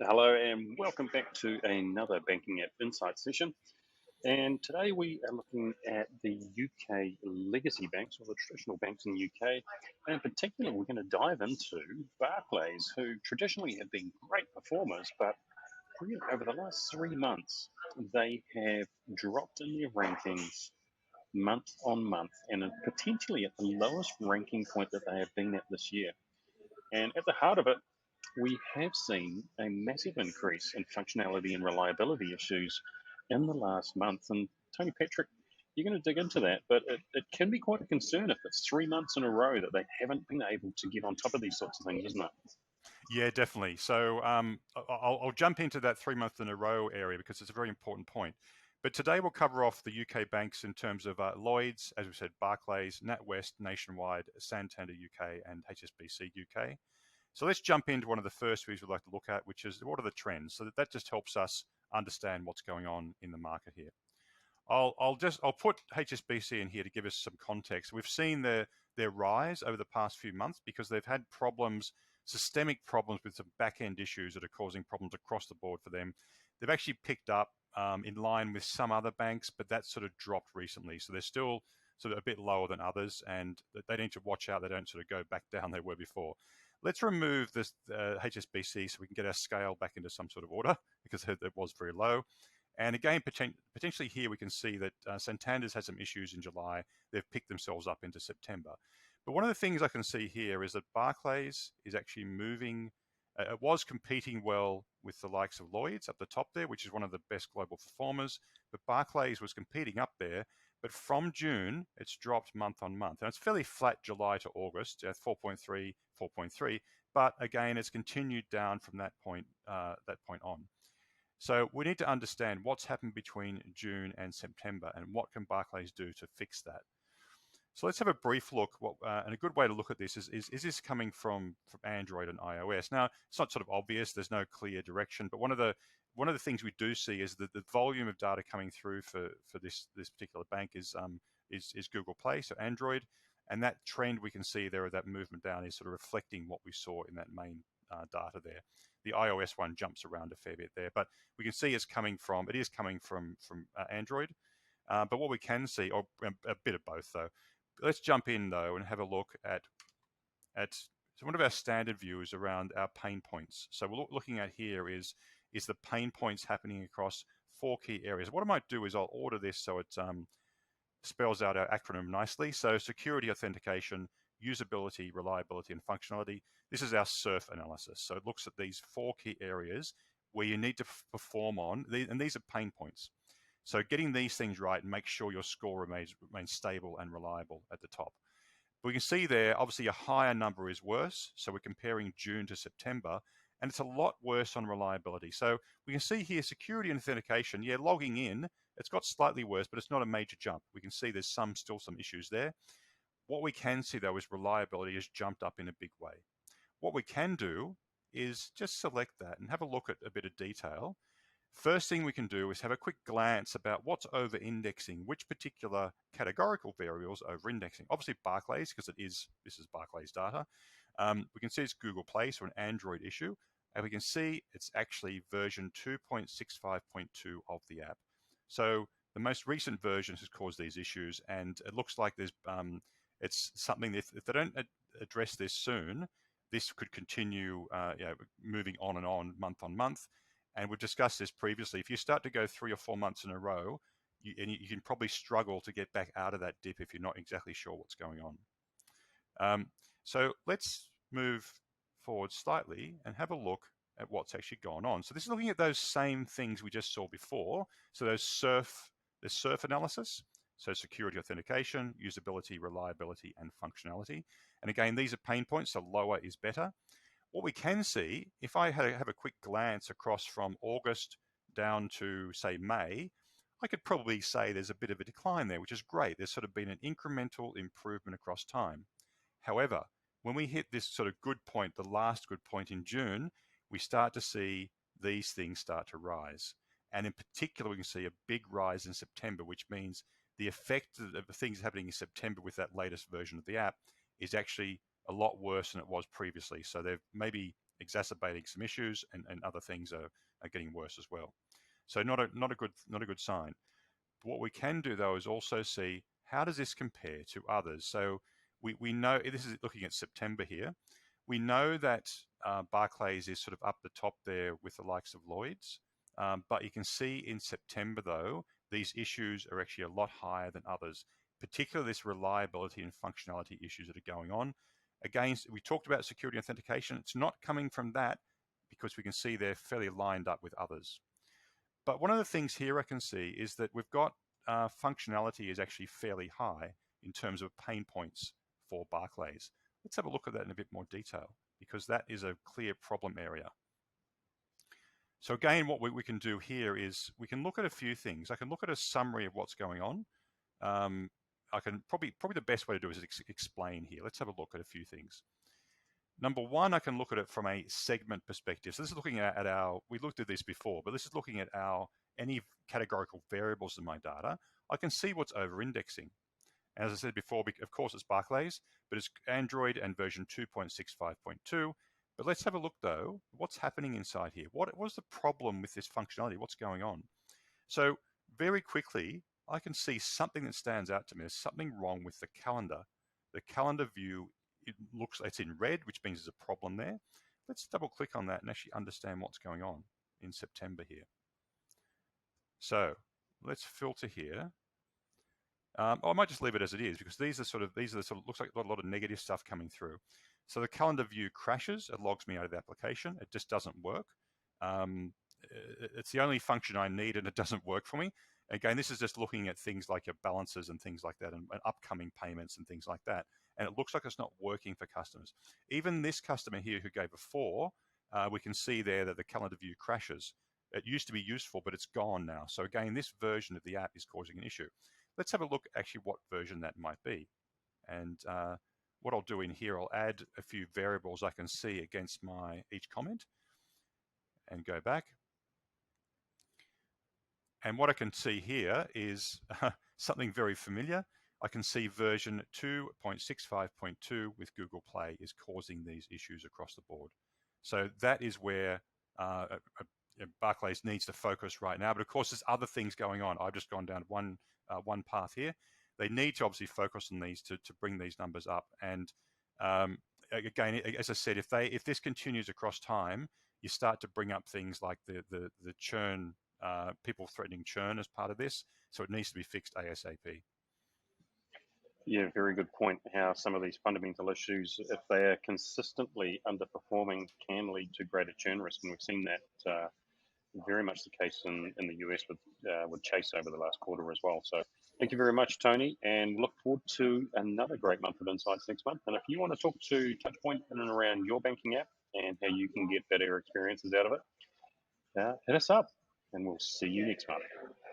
Hello and welcome back to another Banking App Insight session. And today we are looking at the UK legacy banks, or the traditional banks in the UK. And in particular, we're going to dive into Barclays, who traditionally have been great performers, but really over the last 3 months, they have dropped in their rankings month on month and are potentially at the lowest ranking point that they have been at this year. And at the heart of it, we have seen a massive increase in functionality and reliability issues in the last month. And Tony Patrick, you're going to dig into that, but it can be quite a concern if it's 3 months in a row that they haven't been able to get on top of these sorts of things, isn't it? Yeah, definitely. So I'll jump into that 3 months in a row area because it's a very important point. But today we'll cover off the UK banks in terms of Lloyds, as we said, Barclays, NatWest, Nationwide, Santander UK, and HSBC UK. So let's jump into one of the first views we'd like to look at, which is what are the trends? So that just helps us understand what's going on in the market here. I'll put HSBC in here to give us some context. We've seen their rise over the past few months because they've had problems, systemic problems with some back-end issues that are causing problems across the board for them. They've actually picked up in line with some other banks, but that's sort of dropped recently. So they're still sort of a bit lower than others, and they need to watch out they don't sort of go back down they were before. Let's remove this HSBC so we can get our scale back into some sort of order because it was very low. And again, potentially here we can see that Santander's had some issues in July. They've picked themselves up into September. But one of the things I can see here is that Barclays is actually moving. It was competing well with the likes of Lloyds up the top there, which is one of the best global performers. But Barclays was competing up there. But from June, it's dropped month on month. And it's fairly flat July to August, 4.3, 4.3. But again, it's continued down from that point on. So we need to understand what's happened between June and September and what can Barclays do to fix that. So let's have a brief look. And a good way to look at this is this coming from Android and iOS? Now, it's not sort of obvious. There's no clear direction. But one of the things we do see is that the volume of data coming through for this particular bank is Google Play, so Android. And that trend we can see there, that movement down, is sort of reflecting what we saw in that main data there. The iOS one jumps around a fair bit there, but we can see it is coming from Android. But what we can see, or a bit of both though. Let's jump in though and have a look at so one of our standard views around our pain points. So we're looking at here is the pain points happening across 4 key areas. What I might do is I'll order this so it spells out our acronym nicely. So security, authentication, usability, reliability, and functionality. This is our SURF analysis. So it looks at these 4 key areas where you need to perform on, and these are pain points. So getting these things right and make sure your score remains stable and reliable at the top. But we can see there, obviously a higher number is worse. So we're comparing June to September, and it's a lot worse on reliability. So we can see here security and authentication, logging in, it's got slightly worse, but it's not a major jump. We can see there's still some issues there. What we can see though is reliability has jumped up in a big way. What we can do is just select that and have a look at a bit of detail. First thing we can do is have a quick glance about what's over-indexing, which particular categorical variables over-indexing. Obviously Barclays, because this is Barclays data. We can see it's Google Play, so an Android issue. And we can see it's actually version 2.65.2 of the app. So the most recent version has caused these issues, and it looks like it's something that if they don't address this soon, this could continue moving on and on, month on month. And we've discussed this previously. If you start to go 3 or 4 months in a row, you can probably struggle to get back out of that dip if you're not exactly sure what's going on. So let's move forward slightly and have a look at what's actually gone on. So this is looking at those same things we just saw before. So the SURF analysis. So security, authentication, usability, reliability, and functionality. And again, these are pain points, so lower is better. What we can see, if I have a quick glance across from August down to, say, May, I could probably say there's a bit of a decline there, which is great. There's sort of been an incremental improvement across time. However, when we hit this sort of good point, the last good point in June, we start to see these things start to rise. And in particular, we can see a big rise in September, which means the effect of things happening in September with that latest version of the app is actually a lot worse than it was previously. So they've maybe exacerbating some issues, and other things are getting worse as well. So not a good sign. What we can do though is also see how does this compare to others. So we know this is looking at September here. We know that Barclays is sort of up the top there with the likes of Lloyd's, but you can see in September though these issues are actually a lot higher than others, particularly this reliability and functionality issues that are going on. Again, we talked about security authentication. It's not coming from that because we can see they're fairly lined up with others. But one of the things here I can see is that we've got functionality is actually fairly high in terms of pain points for Barclays. Let's have a look at that in a bit more detail because that is a clear problem area. So again, what we can do here is we can look at a few things. I can look at a summary of what's going on. I can probably the best way to do it is explain here. Let's have a look at a few things. Number one, I can look at it from a segment perspective. So this is looking at our, we looked at this before, but this is looking at any categorical variables in my data. I can see what's over-indexing. As I said before, of course, it's Barclays, but it's Android and version 2.65.2. But let's have a look, though. What's happening inside here? What was the problem with this functionality? What's going on? So very quickly, I can see something that stands out to me. There's something wrong with the calendar. The calendar view, it's in red, which means there's a problem there. Let's double click on that and actually understand what's going on in September here. So let's filter here. I might just leave it as it is because these are sort of looks like a lot of negative stuff coming through. So the calendar view crashes. It logs me out of the application. It just doesn't work. It's the only function I need, and it doesn't work for me. Again, this is just looking at things like your balances and things like that, and upcoming payments and things like that. And it looks like it's not working for customers. Even this customer here who gave a 4, we can see there that the calendar view crashes. It used to be useful, but it's gone now. So again, this version of the app is causing an issue. Let's have a look actually what version that might be. And what I'll do in here, I'll add a few variables I can see against each comment and go back. And what I can see here is something very familiar. I can see version 2.65.2 with Google Play is causing these issues across the board. So that is where Barclays needs to focus right now. But of course, there's other things going on. I've just gone down one path here. They need to obviously focus on these to bring these numbers up. And again, as I said, if this continues across time, you start to bring up things like the churn, people threatening churn as part of this. So it needs to be fixed ASAP. Yeah, very good point. How some of these fundamental issues, if they are consistently underperforming, can lead to greater churn risk, and we've seen that very much the case in the US with Chase over the last quarter as well. So thank you very much, Tony, and look forward to another great month of insights next month. And if you want to talk to Touchpoint in and around your banking app and how you can get better experiences out of it, hit us up, and we'll see you next month.